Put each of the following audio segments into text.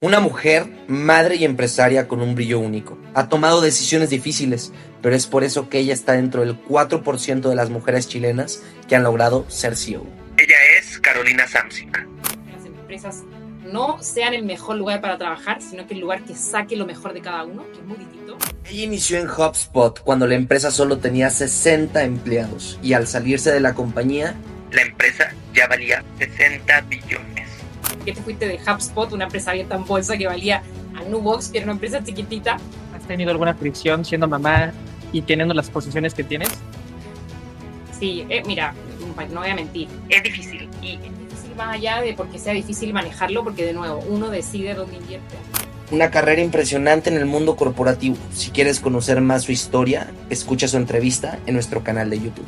Una mujer, madre y empresaria con un brillo único. Ha tomado decisiones difíciles, pero es por eso que ella está dentro del 4% de las mujeres chilenas que han logrado ser CEO. Ella es Carolina Samsic. Las empresas no sean el mejor lugar para trabajar, sino que el lugar que saque lo mejor de cada uno, que es muy distinto. Ella inició en HubSpot cuando la empresa solo tenía 60 empleados y al salirse de la compañía, la empresa ya valía 60 billones. Que te fuiste de HubSpot, una empresa abierta en bolsa que valía a Nubox, que era una empresa chiquitita. ¿Has tenido alguna fricción siendo mamá y teniendo las posiciones que tienes? Sí, mira, no voy a mentir, es difícil. Y es difícil más allá de porque sea difícil manejarlo, porque de nuevo, uno decide dónde invierte. Una carrera impresionante en el mundo corporativo. Si quieres conocer más su historia, escucha su entrevista en nuestro canal de YouTube.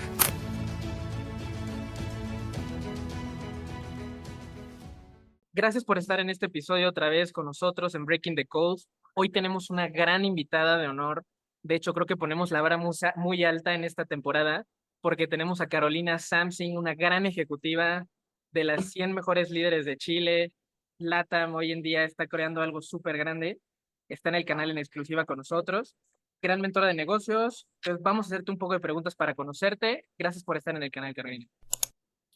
Gracias por estar en este episodio otra vez con nosotros en Breaking the Codes. Hoy tenemos una gran invitada de honor. De hecho, creo que ponemos la vara muy alta en esta temporada porque tenemos a Carolina Samsing, una gran ejecutiva de las 100 mejores líderes de Chile. LATAM hoy en día está creando algo súper grande. Está en el canal en exclusiva con nosotros. Gran mentora de negocios. Entonces vamos a hacerte un poco de preguntas para conocerte. Gracias por estar en el canal, Carolina.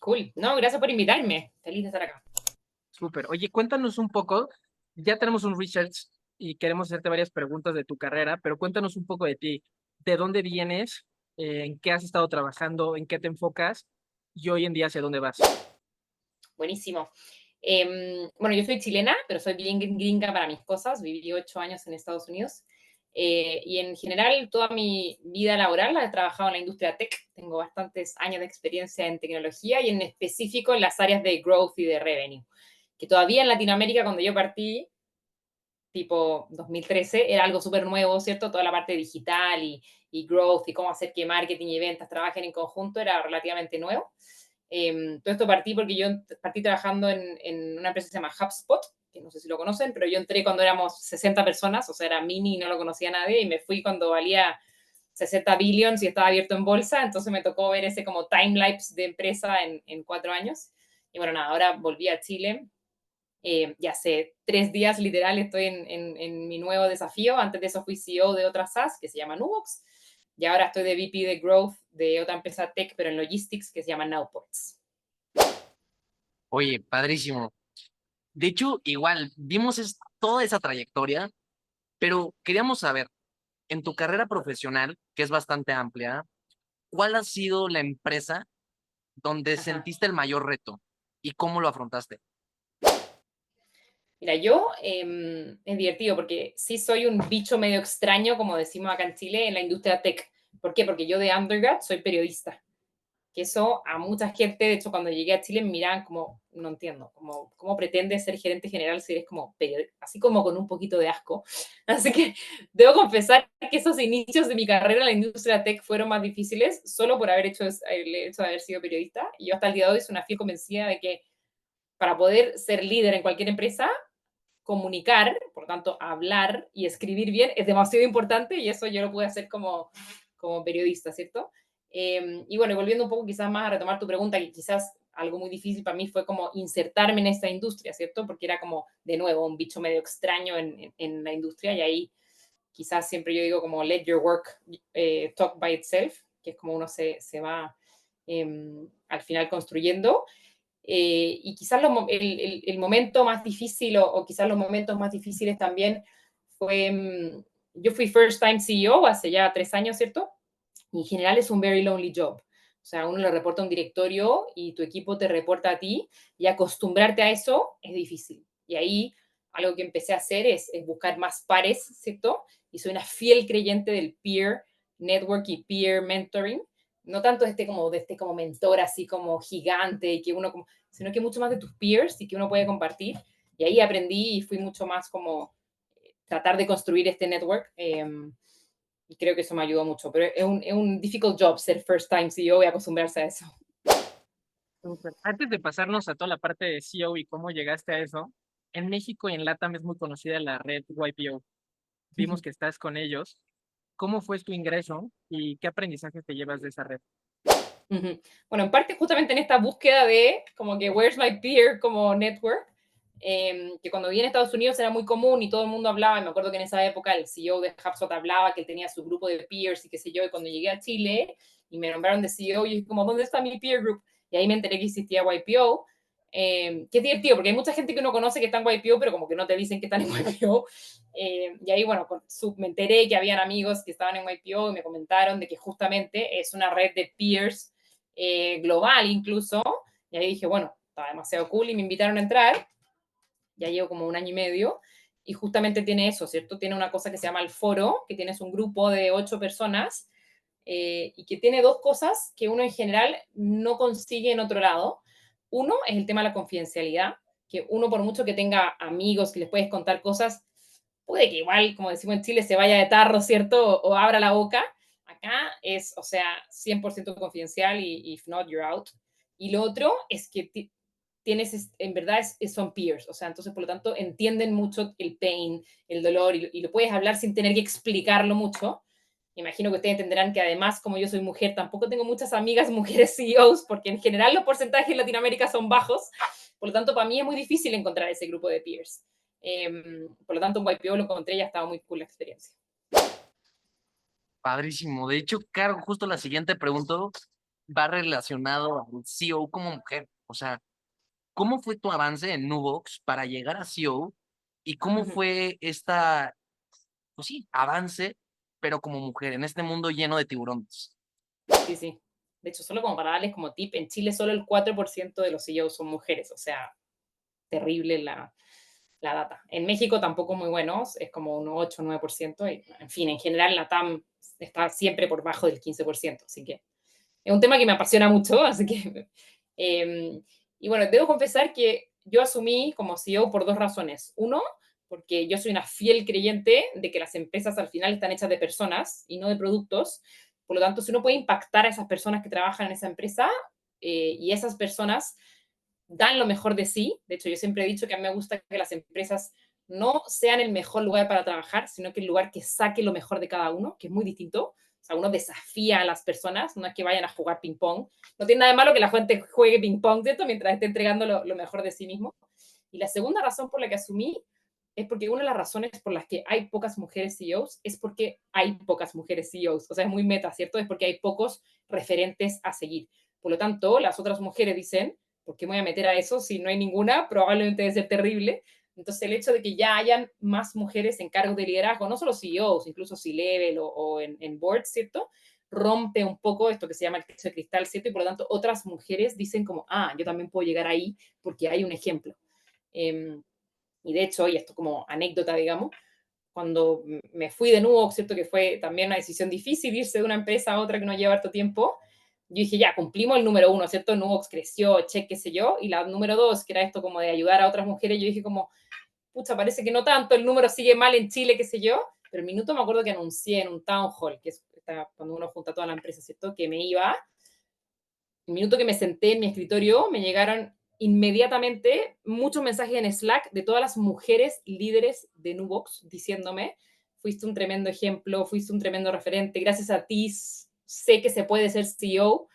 Cool. No, gracias por invitarme. Feliz de estar acá. Súper. Oye, cuéntanos un poco, ya tenemos un research y queremos hacerte varias preguntas de tu carrera, pero cuéntanos un poco de ti. ¿De dónde vienes? ¿En qué has estado trabajando? ¿En qué te enfocas? Y hoy en día, ¿hacia dónde vas? Buenísimo. Bueno, yo soy chilena, pero soy bien gringa para mis cosas. Viví 8 años en Estados Unidos. Y en general, toda mi vida laboral la he trabajado en la industria tech. Tengo bastantes años de experiencia en tecnología y en específico en las áreas de growth y de revenue. Que todavía en Latinoamérica, cuando yo partí, tipo 2013, era algo súper nuevo, ¿cierto? Toda la parte digital y growth y cómo hacer que marketing y ventas trabajen en conjunto era relativamente nuevo. Todo esto partí porque yo partí trabajando en una empresa que se llama HubSpot, que no sé si lo conocen, pero yo entré cuando éramos 60 personas, o sea, era mini y no lo conocía nadie, y me fui cuando valía 60 billions y estaba abierto en bolsa, entonces me tocó ver ese como time-lapse de empresa en 4 años. Y bueno, nada, ahora volví a Chile. Ya hace 3 días literal estoy en mi nuevo desafío. Antes de eso fui CEO de otra SaaS que se llama Nubox. Y ahora estoy de VP de Growth de otra empresa tech, pero en logistics, que se llama Nowports. Oye, padrísimo. De hecho, igual, vimos toda esa trayectoria, pero queríamos saber, en tu carrera profesional, que es bastante amplia, ¿cuál ha sido la empresa donde Ajá. sentiste el mayor reto y cómo lo afrontaste? Mira, yo es divertido porque sí soy un bicho medio extraño, como decimos acá en Chile, en la industria tech. ¿Por qué? Porque yo de undergrad soy periodista. Que eso a mucha gente, de hecho, cuando llegué a Chile me miraban como, no entiendo, como, ¿cómo pretendes ser gerente general si eres como periodista? Así como con un poquito de asco. Así que debo confesar que esos inicios de mi carrera en la industria tech fueron más difíciles solo por haber hecho el hecho de haber sido periodista. Y yo hasta el día de hoy soy una fiel convencida de que para poder ser líder en cualquier empresa, comunicar, por lo tanto, hablar y escribir bien es demasiado importante y eso yo lo pude hacer como periodista, ¿cierto? Y bueno, volviendo un poco quizás más a retomar tu pregunta, que quizás algo muy difícil para mí fue como insertarme en esta industria, ¿cierto? Porque era como, de nuevo, un bicho medio extraño en la industria y ahí quizás siempre yo digo como let your work talk by itself, que es como uno se va al final construyendo. Y quizás el momento más difícil o quizás los momentos más difíciles también fue, yo fui first time CEO hace ya 3 años, ¿cierto? Y en general es un very lonely job. O sea, uno le reporta a un directorio y tu equipo te reporta a ti y acostumbrarte a eso es difícil. Y ahí algo que empecé a hacer es buscar más pares, ¿cierto? Y soy una fiel creyente del peer network y peer mentoring. No tanto de este como mentor así como gigante y que uno como, sino que mucho más de tus peers y que uno puede compartir. Y ahí aprendí y fui mucho más como tratar de construir este network. Y creo que eso me ayudó mucho. Pero es un difficult job ser first time CEO y acostumbrarse a eso. Súper. Antes de pasarnos a toda la parte de CEO y cómo llegaste a eso, en México y en LATAM es muy conocida la red YPO. Vimos que estás con ellos. ¿Cómo fue tu ingreso y qué aprendizaje te llevas de esa red? Bueno, en parte justamente en esta búsqueda de como que where's my peer como network, que cuando vivía en Estados Unidos era muy común y todo el mundo hablaba, y me acuerdo que en esa época el CEO de HubSpot hablaba que él tenía su grupo de peers y qué sé yo, y cuando llegué a Chile y me nombraron de CEO, yo dije como, ¿dónde está mi peer group? Y ahí me enteré que existía YPO, que es divertido, porque hay mucha gente que uno conoce que está en YPO, pero como que no te dicen que están en YPO. Y ahí, bueno, me enteré que habían amigos que estaban en YPO y me comentaron de que justamente es una red de peers global incluso. Y ahí dije, bueno, está demasiado cool y me invitaron a entrar. Ya llevo como 1 año y medio. Y justamente tiene eso, ¿cierto? Tiene una cosa que se llama el foro, que tienes un grupo de 8 personas y que tiene 2 cosas que uno en general no consigue en otro lado. Uno es el tema de la confidencialidad, que uno por mucho que tenga amigos que les puedes contar cosas, puede que igual, como decimos en Chile, se vaya de tarro, ¿cierto? O abra la boca. Acá es, o sea, 100% confidencial y if not, you're out. Y lo otro es que tienes, en verdad, son peers, o sea, entonces por lo tanto entienden mucho el pain, el dolor y lo puedes hablar sin tener que explicarlo mucho. Imagino que ustedes entenderán que además, como yo soy mujer, tampoco tengo muchas amigas mujeres CEOs, porque en general los porcentajes en Latinoamérica son bajos. Por lo tanto, para mí es muy difícil encontrar ese grupo de peers. Por lo tanto, en YPO lo encontré y ha estado muy cool la experiencia. Padrísimo. De hecho, Caro, justo la siguiente pregunta va relacionado al CEO como mujer. O sea, ¿cómo fue tu avance en Nubox para llegar a CEO? ¿Y cómo Ujú. fue esta, pues sí, avance, pero como mujer, en este mundo lleno de tiburones? Sí, sí. De hecho, solo como para darles como tip, en Chile solo el 4% de los CEOs son mujeres, o sea, terrible la data. En México tampoco muy buenos, es como un 8 o 9%, y, en fin, en general la TAM está siempre por bajo del 15%, así que es un tema que me apasiona mucho, así que... y bueno, debo confesar que yo asumí como CEO por 2 razones. Uno, porque yo soy una fiel creyente de que las empresas al final están hechas de personas y no de productos. Por lo tanto, si uno puede impactar a esas personas que trabajan en esa empresa y esas personas dan lo mejor de sí. De hecho, yo siempre he dicho que a mí me gusta que las empresas no sean el mejor lugar para trabajar, sino que el lugar que saque lo mejor de cada uno, que es muy distinto. O sea, uno desafía a las personas, no es que vayan a jugar ping-pong. No tiene nada de malo que la gente juegue ping-pong, ¿cierto? Mientras esté entregando lo mejor de sí mismo. Y la segunda razón por la que asumí es porque una de las razones por las que hay pocas mujeres CEOs es porque hay pocas mujeres CEOs. O sea, es muy meta, ¿cierto? Es porque hay pocos referentes a seguir. Por lo tanto, las otras mujeres dicen, ¿por qué me voy a meter a eso si no hay ninguna? Probablemente debe ser terrible. Entonces, el hecho de que ya hayan más mujeres en cargos de liderazgo, no solo CEOs, incluso C-level o en boards, ¿cierto? Rompe un poco esto que se llama el techo de cristal, ¿cierto? Y por lo tanto, otras mujeres dicen como, ah, yo también puedo llegar ahí porque hay un ejemplo. Y de hecho, y esto como anécdota, digamos, cuando me fui de nuevo, ¿cierto? Que fue también una decisión difícil irse de una empresa a otra que no lleva harto tiempo. Yo dije, ya, cumplimos el número 1, ¿cierto? Nubox creció, check, qué sé yo. Y la número 2, que era esto como de ayudar a otras mujeres, yo dije como, pucha, parece que no tanto, el número sigue mal en Chile, qué sé yo. Pero el minuto me acuerdo que anuncié en un town hall, que es cuando uno junta a toda la empresa, ¿cierto? Que me iba. El minuto que me senté en mi escritorio, me llegaron inmediatamente muchos mensajes en Slack de todas las mujeres líderes de Nubox diciéndome, fuiste un tremendo ejemplo, fuiste un tremendo referente, gracias a ti sé que se puede ser CEO.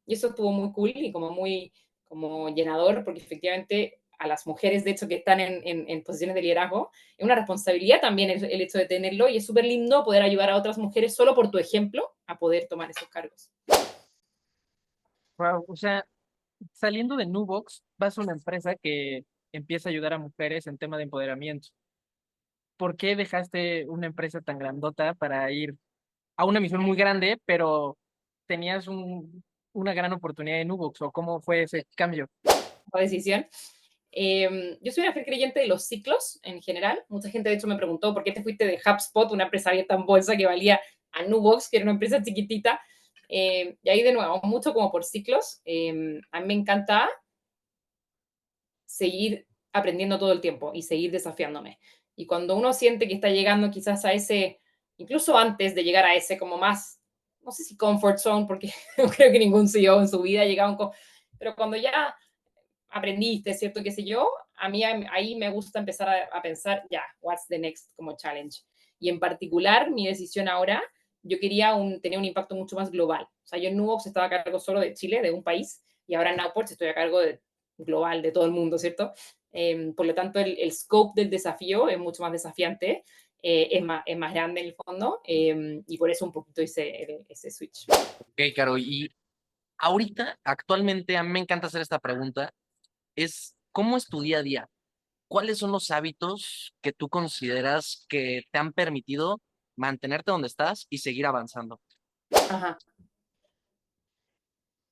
Y eso estuvo muy cool y como muy como llenador, porque efectivamente a las mujeres, de hecho, que están en posiciones de liderazgo, es una responsabilidad también el hecho de tenerlo y es súper lindo poder ayudar a otras mujeres solo por tu ejemplo a poder tomar esos cargos. Wow, o sea, saliendo de Nubox, vas a una empresa que empieza a ayudar a mujeres en tema de empoderamiento. ¿Por qué dejaste una empresa tan grandota para ir a una misión muy grande, pero tenías una gran oportunidad en Nubox? ¿O cómo fue ese cambio? Decisión. Yo soy una fiel creyente de los ciclos en general. Mucha gente, de hecho, me preguntó por qué te fuiste de HubSpot, una empresa abierta en bolsa que valía a Nubox, que era una empresa chiquitita. Y ahí, de nuevo, mucho como por ciclos. A mí me encanta seguir aprendiendo todo el tiempo y seguir desafiándome. Y cuando uno siente que está llegando quizás a ese, incluso antes de llegar a ese como más, no sé si comfort zone, porque no creo que ningún CEO en su vida ha llegado a un... Pero cuando ya aprendiste, ¿cierto? Qué sé yo, a mí ahí me gusta empezar a pensar, ya, what's the next como challenge. Y en particular, mi decisión ahora, yo quería tener un impacto mucho más global. O sea, yo en Nubox estaba a cargo solo de Chile, de un país, y ahora en Nowports estoy a cargo de global de todo el mundo, ¿cierto? Por lo tanto, el scope del desafío es mucho más desafiante, es más grande en el fondo, y por eso un poquito hice ese switch. Ok, Caro, y ahorita, actualmente, a mí me encanta hacer esta pregunta, es ¿cómo es tu día a día? ¿Cuáles son los hábitos que tú consideras que te han permitido mantenerte donde estás y seguir avanzando? Ajá.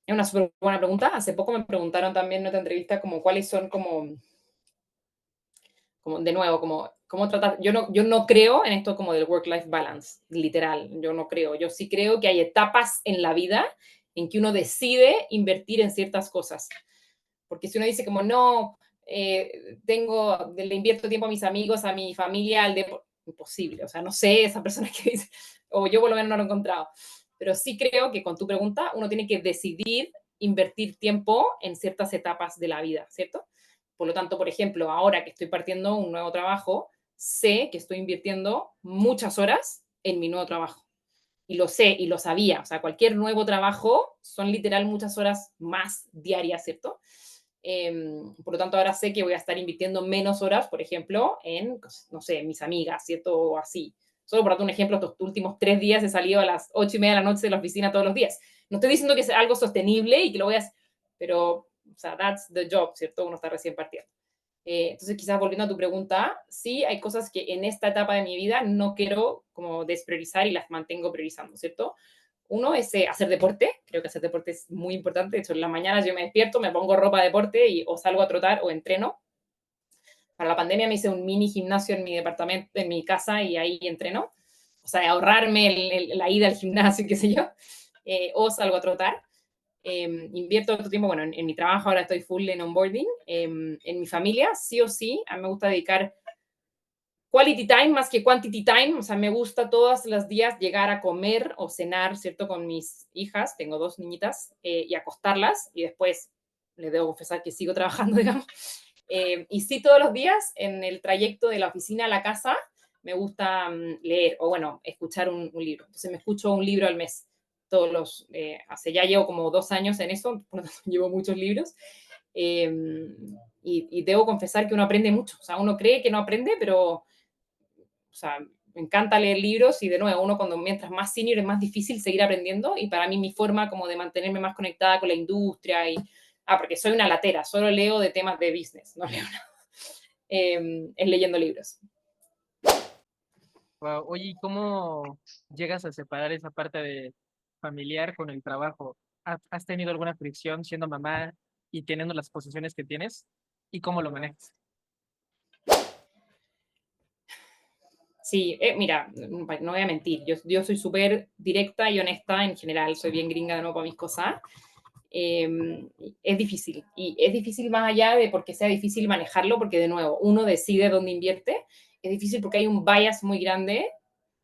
Es una súper buena pregunta. Hace poco me preguntaron también en otra entrevista como cuáles son como de nuevo, como cómo tratar. Yo no creo en esto como del work-life balance, literal. Yo no creo. Yo sí creo que hay etapas en la vida en que uno decide invertir en ciertas cosas. Porque si uno dice como, no, le invierto tiempo a mis amigos, a mi familia, al deporte, imposible. O sea, no sé, esa persona que dice, o yo por lo menos no lo he encontrado. Pero sí creo que con tu pregunta uno tiene que decidir invertir tiempo en ciertas etapas de la vida, ¿cierto? Por lo tanto, por ejemplo, ahora que estoy partiendo un nuevo trabajo, sé que estoy invirtiendo muchas horas en mi nuevo trabajo. Y lo sé y lo sabía. O sea, cualquier nuevo trabajo son literal muchas horas más diarias, ¿cierto? Por lo tanto, ahora sé que voy a estar invirtiendo menos horas, por ejemplo, en, pues, no sé, mis amigas, ¿cierto? O así. Solo por darte un ejemplo, estos últimos 3 días he salido a las 8:30 de la noche de la oficina todos los días. No estoy diciendo que sea algo sostenible y que lo voy a hacer, pero, o sea, that's the job, ¿cierto? Uno está recién partiendo. Entonces, quizás volviendo a tu pregunta, sí hay cosas que en esta etapa de mi vida no quiero como despriorizar y las mantengo priorizando, ¿cierto? Uno es hacer deporte, creo que hacer deporte es muy importante, de hecho en las mañanas yo me despierto, me pongo ropa de deporte y o salgo a trotar o entreno. Para la pandemia me hice un mini gimnasio en mi departamento, en mi casa y ahí entreno. O sea, ahorrarme la ida al gimnasio, qué sé yo, o salgo a trotar. Invierto otro tiempo, bueno, en mi trabajo ahora estoy full en onboarding. En mi familia, sí o sí, a mí me gusta dedicar quality time más que quantity time. O sea, me gusta todos los días llegar a comer o cenar, ¿cierto? Con mis hijas, tengo 2 niñitas, y acostarlas y después les debo confesar que sigo trabajando, digamos. Y sí, todos los días en el trayecto de la oficina a la casa me gusta leer o, bueno, escuchar un libro. Entonces me escucho un libro al mes. Ya llevo como 2 años en eso, por lo tanto llevo muchos libros. Eh, y debo confesar que uno aprende mucho. O sea, uno cree que no aprende, pero o sea, me encanta leer libros y de nuevo, uno cuando mientras más senior es más difícil seguir aprendiendo y para mí mi forma como de mantenerme más conectada con la industria porque soy una latera, solo leo de temas de business, no leo nada, es leyendo libros. Wow. Oye, ¿y cómo llegas a separar esa parte de familiar con el trabajo? ¿Has tenido alguna fricción siendo mamá y teniendo las posiciones que tienes? ¿Y cómo lo manejas? Sí, mira, no voy a mentir, yo soy súper directa y honesta en general, soy bien gringa de nuevo para mis cosas. eh, es difícil. Y es difícil más allá de porque sea difícil manejarlo, porque de nuevo, uno decide dónde invierte. Es difícil porque hay un bias muy grande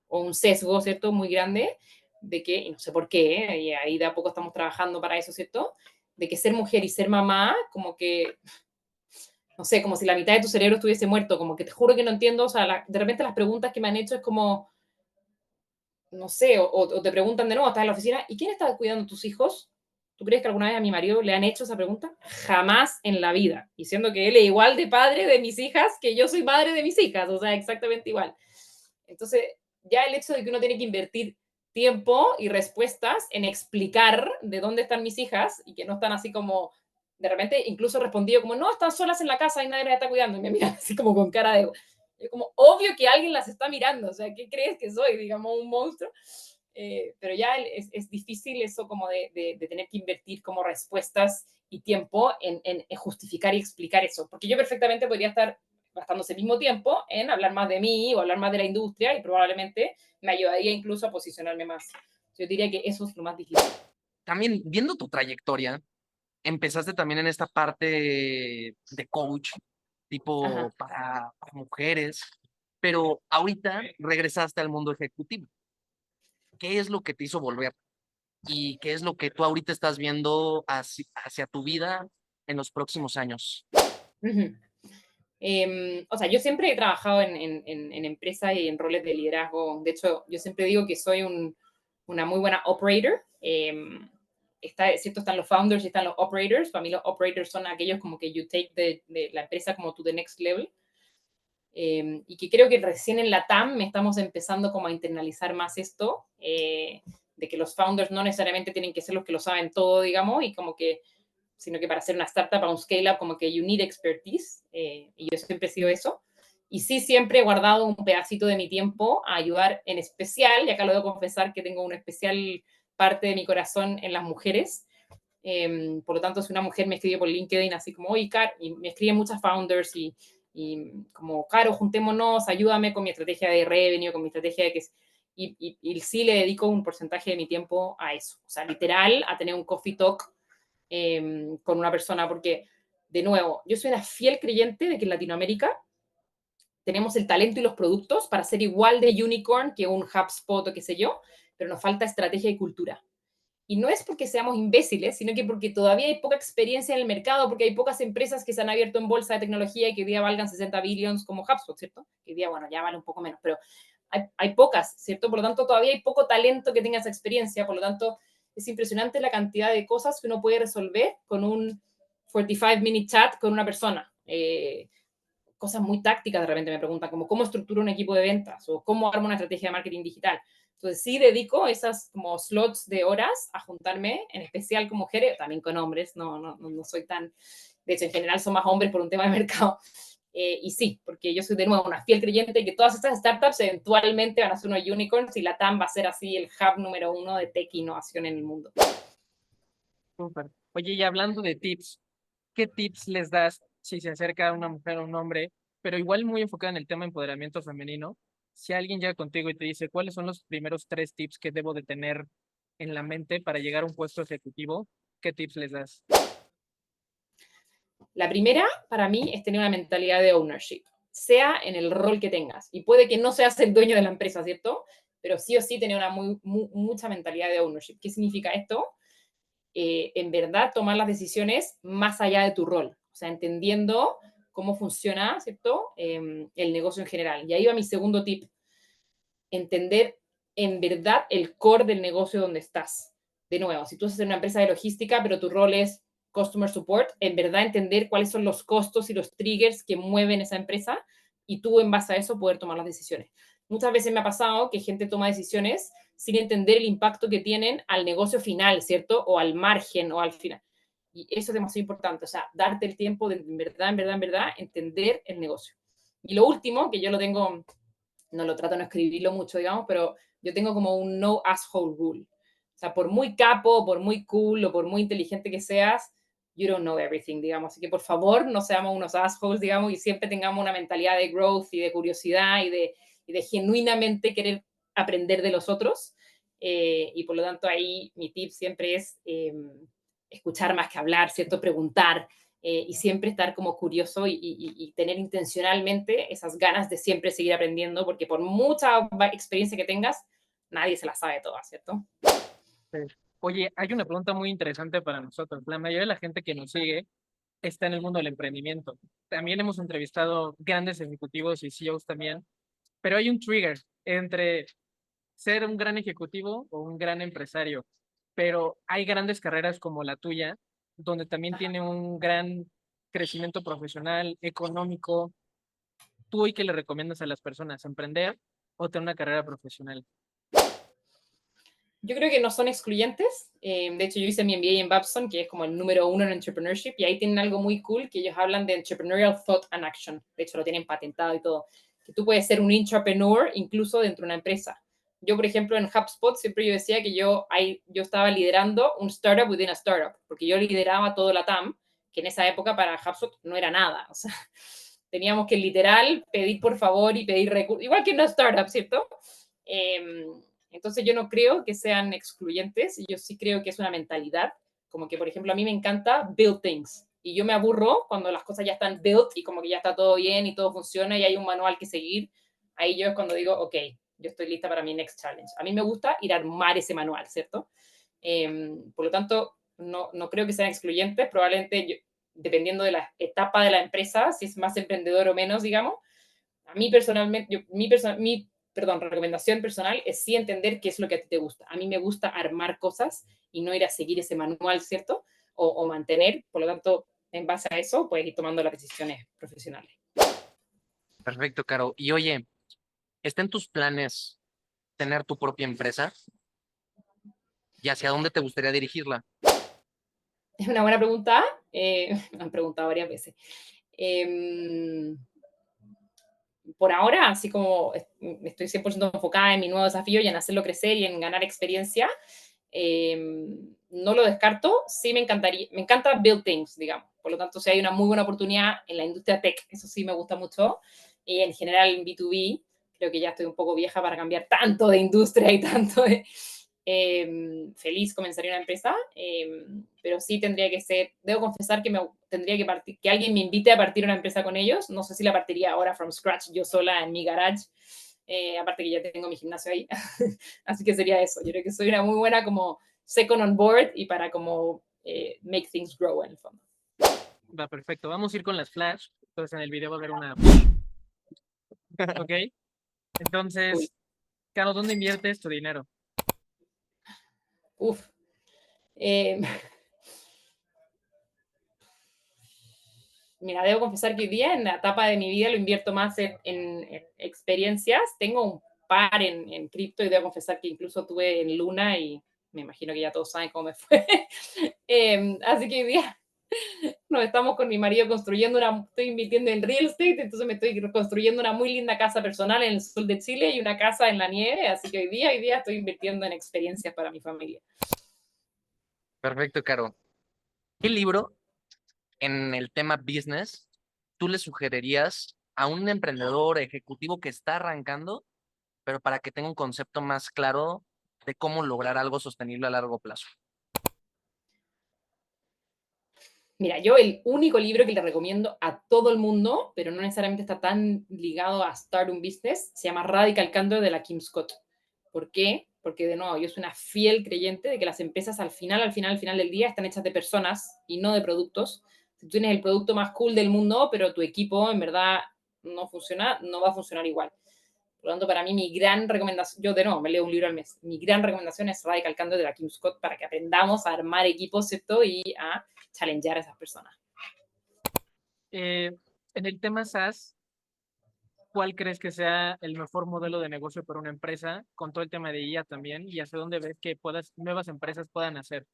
o un sesgo, ¿cierto? Muy grande de que, y no sé por qué, y ahí de a poco estamos trabajando para eso, ¿cierto? De que ser mujer y ser mamá, como que, no sé, como si la mitad de tu cerebro estuviese muerto, como que te juro que no entiendo, o sea, de repente las preguntas que me han hecho es como, no sé, o te preguntan de nuevo, estás en la oficina, ¿y quién está cuidando a tus hijos? ¿Tú crees que alguna vez a mi marido le han hecho esa pregunta? Jamás en la vida. Y siendo que él es igual de padre de mis hijas que yo soy madre de mis hijas, o sea, exactamente igual. Entonces, ya el hecho de que uno tiene que invertir tiempo y respuestas en explicar de dónde están mis hijas y que no están así como, de repente incluso respondido como, no, están solas en la casa y nadie las está cuidando. Y me miran así como con cara de, como obvio que alguien las está mirando, o sea, ¿qué crees que soy? Digamos, un monstruo. Pero ya es difícil eso como de tener que invertir como respuestas y tiempo en justificar y explicar eso, porque yo perfectamente podría estar gastando ese mismo tiempo en hablar más de mí o hablar más de la industria y probablemente me ayudaría incluso a posicionarme más. Yo diría que eso es lo más difícil. También viendo tu trayectoria, empezaste también en esta parte de coach, tipo Ajá. para mujeres, pero ahorita regresaste al mundo ejecutivo. ¿Qué es lo que te hizo volver? ¿Y qué es lo que tú ahorita estás viendo hacia tu vida en los próximos años? Uh-huh. O sea, yo siempre he trabajado en empresas y en roles de liderazgo. De hecho, yo siempre digo que soy una muy buena operator. ¿cierto? Están los founders y están los operators. Para mí los operators son aquellos como que you take de la empresa como to the next level. Y que creo que recién en la TAM estamos empezando como a internalizar más esto, de que los founders no necesariamente tienen que ser los que lo saben todo, digamos, y como que, sino que para hacer una startup o un scale-up, como que you need expertise, y yo siempre he sido eso. Y sí, siempre he guardado un pedacito de mi tiempo a ayudar en especial, y acá lo debo confesar que tengo una especial parte de mi corazón en las mujeres. Por lo tanto, si una mujer me escribe por LinkedIn así como, oye, Car, y me escriben muchas founders y como, Caro, juntémonos, ayúdame con mi estrategia de revenue, con mi estrategia de que... Y sí le dedico un porcentaje de mi tiempo a eso. O sea, literal, a tener un coffee talk con una persona, porque, de nuevo, yo soy una fiel creyente de que en Latinoamérica tenemos el talento y los productos para ser igual de unicorn que un HubSpot o qué sé yo, pero nos falta estrategia y cultura. Y no es porque seamos imbéciles, sino que porque todavía hay poca experiencia en el mercado, porque hay pocas empresas que se han abierto en bolsa de tecnología y que hoy día valgan 60 billions como HubSpot, ¿cierto? Que hoy día, bueno, ya vale un poco menos, pero hay pocas, ¿cierto? Por lo tanto, todavía hay poco talento que tenga esa experiencia, por lo tanto, es impresionante la cantidad de cosas que uno puede resolver con un 45-minute chat con una persona. Cosas muy tácticas de repente me preguntan, como cómo estructuro un equipo de ventas o cómo armo una estrategia de marketing digital. Entonces sí dedico esas como slots de horas a juntarme, en especial con mujeres, también con hombres, no soy tan, de hecho en general son más hombres por un tema de mercado. Y sí, porque yo soy de nuevo una fiel creyente de que todas estas startups eventualmente van a ser unos unicorns y la TAM va a ser así el hub número 1 de tech e innovación en el mundo. Súper. Oye, y hablando de tips, ¿qué tips les das si se acerca a una mujer o un hombre, pero igual muy enfocada en el tema de empoderamiento femenino? Si alguien llega contigo y te dice, ¿cuáles son los primeros 3 tips que debo de tener en la mente para llegar a un puesto ejecutivo? ¿Qué tips les das? La primera, para mí, es tener una mentalidad de ownership, sea en el rol que tengas. Y puede que no seas el dueño de la empresa, ¿cierto? Pero sí o sí tener una mucha mentalidad de ownership. ¿Qué significa esto? En verdad, tomar las decisiones más allá de tu rol. O sea, entendiendo cómo funciona, ¿cierto? El negocio en general. Y ahí va mi segundo tip. Entender en verdad el core del negocio donde estás. De nuevo, si tú estás en una empresa de logística, pero tu rol es customer support, en verdad entender cuáles son los costos y los triggers que mueven esa empresa y tú en base a eso poder tomar las decisiones. Muchas veces me ha pasado que gente toma decisiones sin entender el impacto que tienen al negocio final, ¿cierto? O al margen o al final. Y eso es demasiado importante, o sea, darte el tiempo de en verdad, entender el negocio. Y lo último, que yo lo tengo, no lo trato de no escribirlo mucho, digamos, pero yo tengo como un no asshole rule. O sea, por muy capo, por muy cool o por muy inteligente que seas, you don't know everything, digamos. Así que por favor, no seamos unos assholes, digamos, y siempre tengamos una mentalidad de growth y de curiosidad y de genuinamente querer aprender de los otros. Y por lo tanto, ahí mi tip siempre es escuchar más que hablar, ¿cierto? Preguntar, y siempre estar como curioso y tener intencionalmente esas ganas de siempre seguir aprendiendo, porque por mucha experiencia que tengas, nadie se la sabe toda, ¿cierto? Sí. Oye, hay una pregunta muy interesante para nosotros. La mayoría de la gente que nos sigue está en el mundo del emprendimiento. También hemos entrevistado grandes ejecutivos y CEOs también, pero hay un trigger entre ser un gran ejecutivo o un gran empresario, pero hay grandes carreras como la tuya, donde también tiene un gran crecimiento profesional, económico. ¿Tú hoy qué le recomiendas a las personas? ¿Emprender o tener una carrera profesional? Yo creo que no son excluyentes. De hecho, yo hice mi MBA en Babson, que es como el número 1 en entrepreneurship, y ahí tienen algo muy cool que ellos hablan de entrepreneurial thought and action. De hecho, lo tienen patentado y todo. Que tú puedes ser un entrepreneur incluso dentro de una empresa. Yo, por ejemplo, en HubSpot siempre yo decía que yo estaba liderando un startup within a startup, porque yo lideraba todo la TAM, que en esa época para HubSpot no era nada. O sea, teníamos que literal pedir por favor y pedir recursos, igual que en una startup, ¿cierto? Entonces yo no creo que sean excluyentes, yo sí creo que es una mentalidad, como que por ejemplo a mí me encanta build things y yo me aburro cuando las cosas ya están built y como que ya está todo bien y todo funciona y hay un manual que seguir, ahí yo es cuando digo, ok, yo estoy lista para mi next challenge. A mí me gusta ir a armar ese manual, ¿cierto? Por lo tanto, no creo que sean excluyentes, probablemente yo, dependiendo de la etapa de la empresa, si es más emprendedor o menos, digamos. A mí personalmente, mi recomendación personal es sí entender qué es lo que a ti te gusta. A mí me gusta armar cosas y no ir a seguir ese manual, ¿cierto? O mantener, por lo tanto, en base a eso, puedes ir tomando las decisiones profesionales. Perfecto, Caro. Y oye, ¿está en tus planes tener tu propia empresa? ¿Y hacia dónde te gustaría dirigirla? Es una buena pregunta. Me han preguntado varias veces. Eh, por ahora, así como estoy 100% enfocada en mi nuevo desafío y en hacerlo crecer y en ganar experiencia, no lo descarto. Sí me encantaría, me encanta build things, digamos. Por lo tanto, si hay una muy buena oportunidad en la industria tech, eso sí me gusta mucho. Y en general en B2B, creo que ya estoy un poco vieja para cambiar tanto de industria y tanto de... feliz comenzaría una empresa, pero sí tendría que ser, debo confesar que tendría que partir, que alguien me invite a partir una empresa con ellos. No sé si la partiría ahora from scratch, yo sola en mi garage, aparte que ya tengo mi gimnasio ahí. Así que sería eso. Yo creo que soy una muy buena como second on board y para como make things grow en el fondo. Va, perfecto. Vamos a ir con las flash. Entonces en el video va a haber una... ¿Ok? Cool. Entonces, Caro, ¿dónde inviertes tu dinero? Uf. Eh, Mira, debo confesar que hoy día en la etapa de mi vida lo invierto más en experiencias. Tengo un par en cripto y debo confesar que incluso tuve en Luna y me imagino que ya todos saben cómo me fue. Así que hoy día nos estamos con mi marido construyendo estoy invirtiendo en real estate, entonces me estoy construyendo una muy linda casa personal en el sur de Chile y una casa en la nieve, así que hoy día estoy invirtiendo en experiencias para mi familia. Perfecto, Caro. ¿Qué libro en el tema business tú le sugerirías a un emprendedor ejecutivo que está arrancando, pero para que tenga un concepto más claro de cómo lograr algo sostenible a largo plazo? Mira, yo el único libro que le recomiendo a todo el mundo, pero no necesariamente está tan ligado a start un business, se llama Radical Candor de la Kim Scott. ¿Por qué? Porque, de nuevo, yo soy una fiel creyente de que las empresas al final del día están hechas de personas y no de productos. Si tú tienes el producto más cool del mundo, pero tu equipo en verdad no funciona, no va a funcionar igual. Por lo tanto, para mí, mi gran recomendación, yo de nuevo me leo un libro al mes, mi gran recomendación es Radical Candor de la Kim Scott para que aprendamos a armar equipos, ¿cierto? Y a challengear a esas personas. Eh, en el tema SaaS, ¿cuál crees que sea el mejor modelo de negocio para una empresa con todo el tema de IA también y hacia dónde ves que nuevas empresas puedan hacer?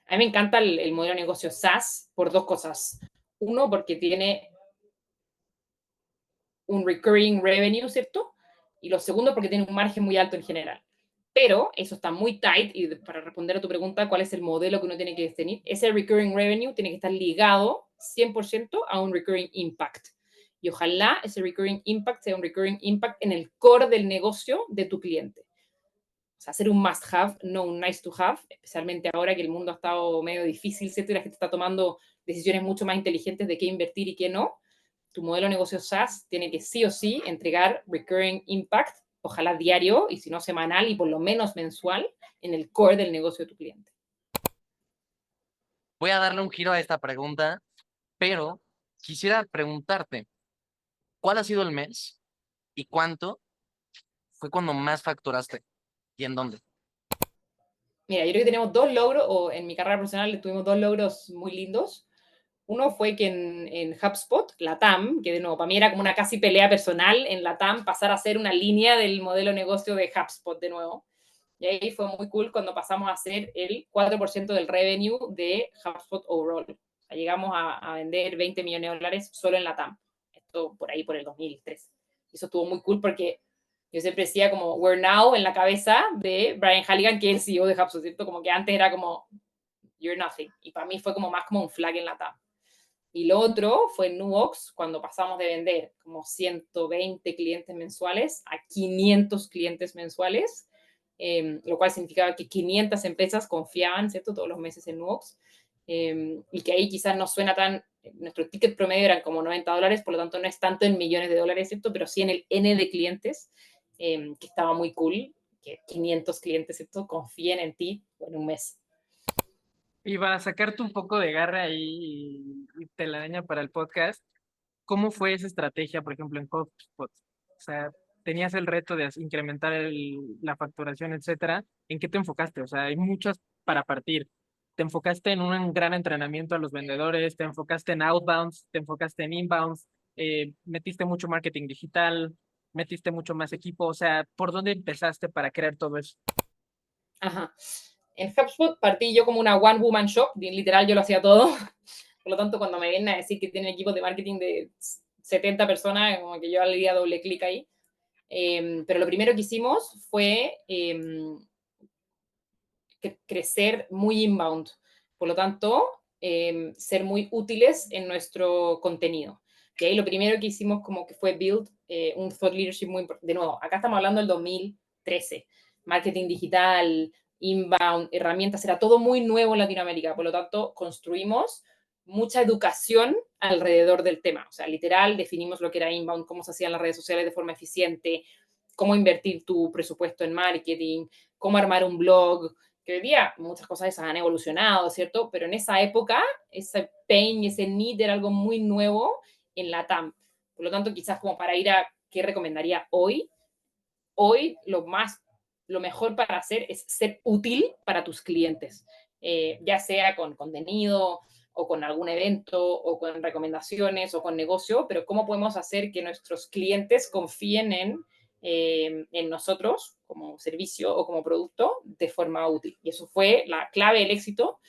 A mí me encanta el modelo de negocio SaaS por dos cosas. Uno, porque tiene un recurring revenue, ¿cierto? Y lo segundo, porque tiene un margen muy alto en general. Pero eso está muy tight y para responder a tu pregunta, ¿cuál es el modelo que uno tiene que tener? Ese recurring revenue tiene que estar ligado 100% a un recurring impact. Y ojalá ese recurring impact sea un recurring impact en el core del negocio de tu cliente. O sea, hacer un must have, no un nice to have, especialmente ahora que el mundo ha estado medio difícil, ¿cierto? Y la gente está tomando decisiones mucho más inteligentes de qué invertir y qué no. Tu modelo de negocio SaaS tiene que sí o sí entregar recurring impact, ojalá diario y si no semanal y por lo menos mensual, en el core del negocio de tu cliente. Voy a darle un giro a esta pregunta, pero quisiera preguntarte, ¿cuál ha sido el mes y cuánto fue cuando más facturaste y en dónde? Mira, yo creo que tenemos dos logros, o en mi carrera profesional tuvimos dos logros muy lindos. Uno fue que en HubSpot, la TAM, que de nuevo para mí era como una casi pelea personal en la TAM, pasar a ser una línea del modelo negocio de HubSpot de nuevo. Y ahí fue muy cool cuando pasamos a ser el 4% del revenue de HubSpot overall. O sea, llegamos a vender 20 millones de dólares solo en la TAM. Esto por ahí por el 2003. Y eso estuvo muy cool porque yo siempre decía como, we're now en la cabeza de Brian Halligan, que es el CEO de HubSpot, ¿cierto? Como que antes era como, you're nothing. Y para mí fue como más como un flag en la TAM. Y lo otro fue en Nubox, cuando pasamos de vender como 120 clientes mensuales a 500 clientes mensuales, lo cual significaba que 500 empresas confiaban, ¿cierto?, todos los meses en Nubox, y que ahí quizás no suena tan, nuestro ticket promedio eran como $90, por lo tanto no es tanto en millones de dólares, ¿cierto?, pero sí en el N de clientes, que estaba muy cool, que 500 clientes, ¿cierto?, confíen en ti en un mes. Y para sacarte un poco de garra ahí y telaraña para el podcast, ¿cómo fue esa estrategia, por ejemplo, en HubSpot? O sea, tenías el reto de incrementar la facturación, etcétera. ¿En qué te enfocaste? O sea, hay muchos para partir. ¿Te enfocaste en un gran entrenamiento a los vendedores? ¿Te enfocaste en outbounds? ¿Te enfocaste en inbounds? ¿Metiste mucho marketing digital? ¿Metiste mucho más equipo? O sea, ¿por dónde empezaste para crear todo eso? Ajá. En HubSpot partí yo como una one woman shop, literal yo lo hacía todo. Por lo tanto, cuando me vienen a decir que tienen equipos de marketing de 70 personas, como que yo le di a doble clic ahí. Pero lo primero que hicimos fue crecer muy inbound. Por lo tanto, ser muy útiles en nuestro contenido. Que ahí lo primero que hicimos como que fue build un thought leadership muy importante. De nuevo, acá estamos hablando del 2013. Marketing digital, inbound, herramientas, era todo muy nuevo en Latinoamérica. Por lo tanto, construimos mucha educación alrededor del tema. O sea, literal, definimos lo que era inbound, cómo se hacían las redes sociales de forma eficiente, cómo invertir tu presupuesto en marketing, cómo armar un blog, que hoy día muchas cosas esas han evolucionado, ¿cierto? Pero en esa época, ese pain, ese need era algo muy nuevo en la TAM. Por lo tanto, quizás como para ir a qué recomendaría hoy, lo mejor para hacer es ser útil para tus clientes, ya sea con contenido o con algún evento o con recomendaciones o con negocio, pero cómo podemos hacer que nuestros clientes confíen en nosotros como servicio o como producto de forma útil. Y eso fue la clave del éxito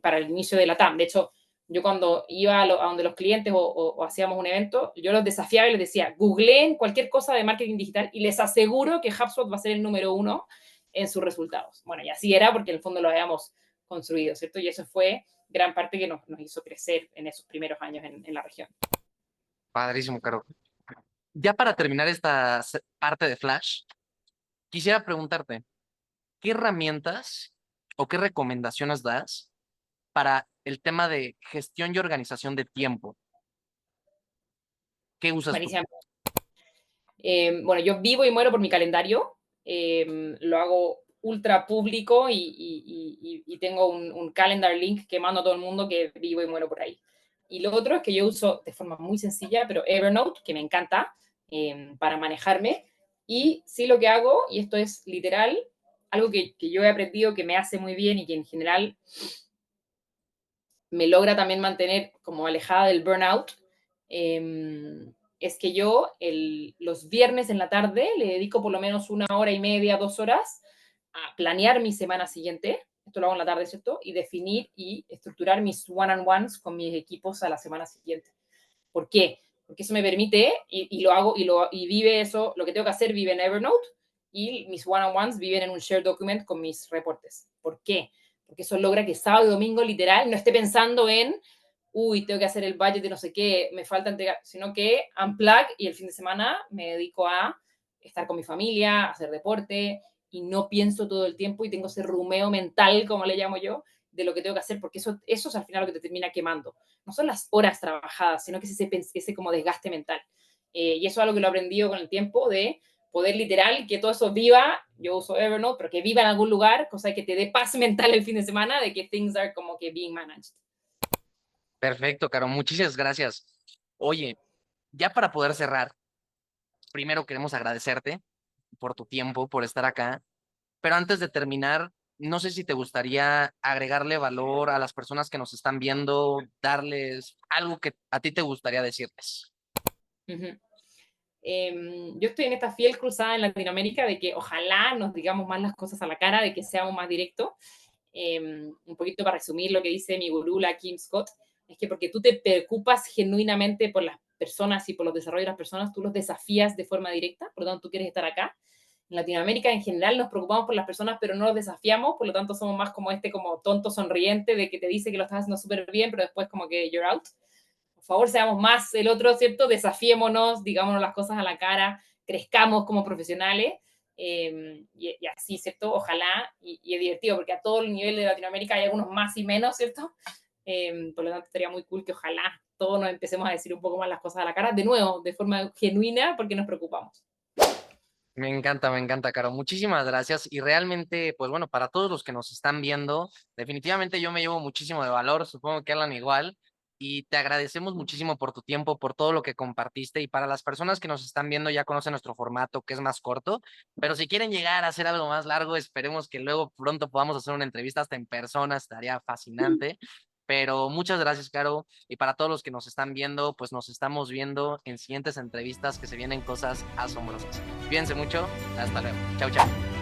para el inicio de la TAM. De hecho, yo cuando iba a donde los clientes o hacíamos un evento, yo los desafiaba y les decía, googleen cualquier cosa de marketing digital y les aseguro que HubSpot va a ser el número 1 en sus resultados. Bueno, y así era porque en el fondo lo habíamos construido, ¿cierto? Y eso fue gran parte que nos hizo crecer en esos primeros años en la región. Padrísimo, Caro. Ya para terminar esta parte de Flash, quisiera preguntarte, ¿qué herramientas o qué recomendaciones das para el tema de gestión y organización de tiempo? ¿Qué usas tú? Buenísimo. Bueno, yo vivo y muero por mi calendario. Lo hago ultra público y tengo un calendar link que mando a todo el mundo que vivo y muero por ahí. Y lo otro es que yo uso de forma muy sencilla, pero Evernote, que me encanta para manejarme. Y sí lo que hago, y esto es literal, algo que yo he aprendido que me hace muy bien y que en general me logra también mantener como alejada del burnout, es que yo los viernes en la tarde le dedico por lo menos 1 hora y media, 2 horas a planear mi semana siguiente. Esto lo hago en la tarde, ¿cierto? Y definir y estructurar mis one-on-ones con mis equipos a la semana siguiente. ¿Por qué? Porque eso me permite, y lo hago, y vive eso, lo que tengo que hacer vive en Evernote, y mis one-on-ones viven en un shared document con mis reportes. ¿Por qué? Porque eso logra que sábado y domingo, literal, no esté pensando en, uy, tengo que hacer el budget de no sé qué, me falta entregar, sino que unplug y el fin de semana me dedico a estar con mi familia, a hacer deporte, y no pienso todo el tiempo y tengo ese rumeo mental, como le llamo yo, de lo que tengo que hacer, porque eso es al final lo que te termina quemando. No son las horas trabajadas, sino que es ese como desgaste mental. Y eso es algo que lo he aprendido con el tiempo, de poder literal que todo eso viva, yo uso Evernote, pero que viva en algún lugar, cosa que te dé paz mental el fin de semana, de que things are como que being managed. Perfecto, Caro, muchísimas gracias. Oye, ya para poder cerrar, primero queremos agradecerte por tu tiempo, por estar acá, pero antes de terminar, no sé si te gustaría agregarle valor a las personas que nos están viendo, darles algo que a ti te gustaría decirles. Uh-huh. Yo estoy en esta fiel cruzada en Latinoamérica de que ojalá nos digamos más las cosas a la cara, de que seamos más directos. Un poquito para resumir lo que dice mi gurú, la Kim Scott, es que porque tú te preocupas genuinamente por las personas y por los desarrollos de las personas, tú los desafías de forma directa, por lo tanto tú quieres estar acá. En Latinoamérica en general nos preocupamos por las personas, pero no los desafiamos, por lo tanto somos más como tonto sonriente de que te dice que lo estás haciendo súper bien, pero después como que you're out. Por favor, seamos más el otro, ¿cierto? Desafiémonos, digámonos las cosas a la cara, crezcamos como profesionales. Y así, ¿cierto? Ojalá, y es divertido, porque a todo el nivel de Latinoamérica hay algunos más y menos, ¿cierto? Por lo tanto, estaría muy cool que ojalá todos nos empecemos a decir un poco más las cosas a la cara, de nuevo, de forma genuina, porque nos preocupamos. Me encanta, Caro. Muchísimas gracias. Y realmente, pues bueno, para todos los que nos están viendo, definitivamente yo me llevo muchísimo de valor, supongo que Alan igual. y te agradecemos muchísimo por tu tiempo, por todo lo que compartiste y para las personas que nos están viendo ya conocen nuestro formato que es más corto, pero si quieren llegar a hacer algo más largo, esperemos que luego pronto podamos hacer una entrevista hasta en persona, estaría fascinante. Pero muchas gracias, Caro. Y para todos los que nos están viendo, pues nos estamos viendo en siguientes entrevistas que se vienen cosas asombrosas. Cuídense mucho. Hasta luego. Chau, chau.